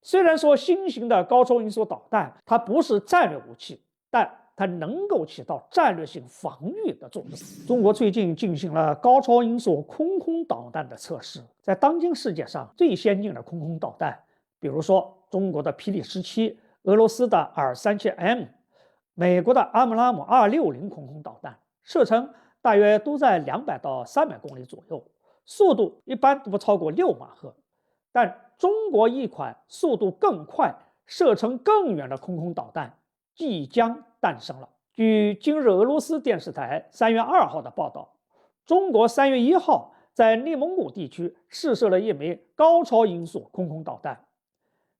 虽然说新型的高超音速导弹它不是战略武器，但它能够起到战略性防御的作用。中国最近进行了高超音速空空导弹的测试，在当今世界上最先进的空空导弹，比如说中国的霹雳17、俄罗斯的237M、美国的阿姆拉姆260空空导弹，射程大约都在200到300公里左右，速度一般都不超过6马赫。但中国一款速度更快、射程更远的空空导弹即将诞生了。据今日俄罗斯电视台3月2号的报道，中国3月1号在内蒙古地区试射了一枚高超音速空空导弹。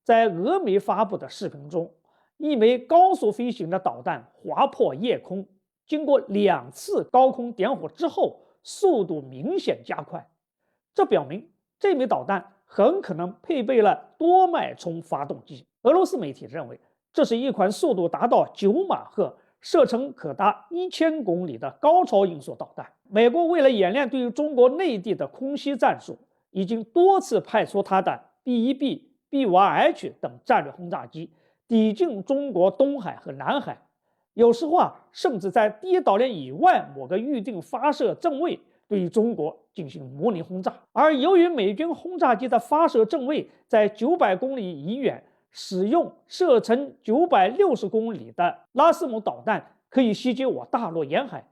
在俄媒发布的视频中，一枚高速飞行的导弹划破夜空，经过2次高空点火之后，速度明显加快。这表明这枚导弹很可能配备了多脉冲发动机。俄罗斯媒体认为，这是一款速度达到9马赫、射程可达1000公里的高超音速导弹。美国为了演练对于中国内地的空袭战术，已经多次派出它的 B-1B、B-5H 等战略轰炸机抵近中国东海和南海，有时候甚至在第一岛链以外某个预定发射正位对于中国进行模拟轰炸。而由于美军轰炸机的发射正位在900公里以远，使用射程960公里的拉斯姆导弹可以袭击我大陆沿海，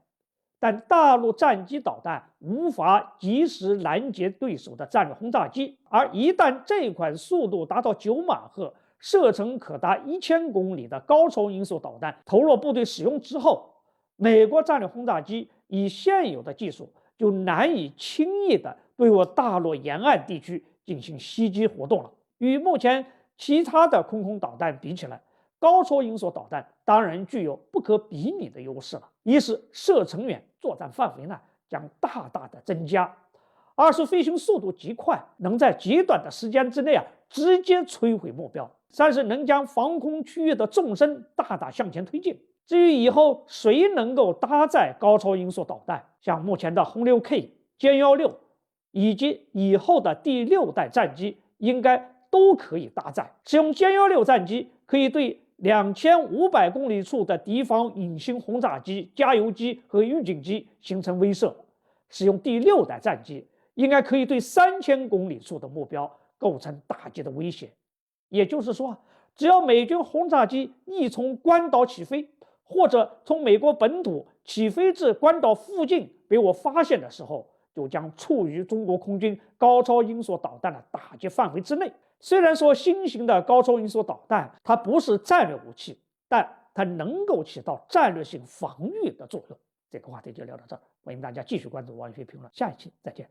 但大陆战机导弹无法及时拦截对手的战略轰炸机。而一旦这款速度达到9马赫、射程可达1000公里的高超音速导弹投入部队使用之后，美国战略轰炸机以现有的技术就难以轻易地对我大陆沿岸地区进行袭击活动了。与目前其他的空空导弹比起来，高超音速导弹当然具有不可比拟的优势了。一是射程远，作战范围呢将大大的增加；二是飞行速度极快，能在极短的时间之内直接摧毁目标；三是能将防空区域的纵深大大向前推进。至于以后谁能够搭载高超音速导弹，像目前的轰6K、歼16以及以后的第6代战机，应该都可以搭载。使用歼16战机可以对2500公里处的敌方隐形轰炸机、加油机和预警机形成威慑；使用第6代战机，应该可以对3000公里处的目标构成打击的威胁。也就是说，只要美军轰炸机一从关岛起飞，或者从美国本土起飞至关岛附近被我发现的时候，就将处于中国空军高超音速导弹的打击范围之内。虽然说新型的高超音速导弹它不是战略武器，但它能够起到战略性防御的作用。这个话题就聊到这儿，欢迎大家继续关注王宇飞评论，下一期再见。